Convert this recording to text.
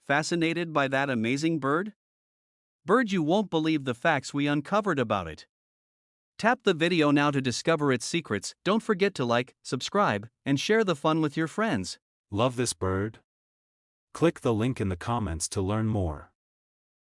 Fascinated by that amazing bird? Bird, you won't believe the facts we uncovered about it. Tap the video now to discover its secrets. Don't forget to like, subscribe, and share the fun with your friends. Love this bird? Click the link in the comments to learn more.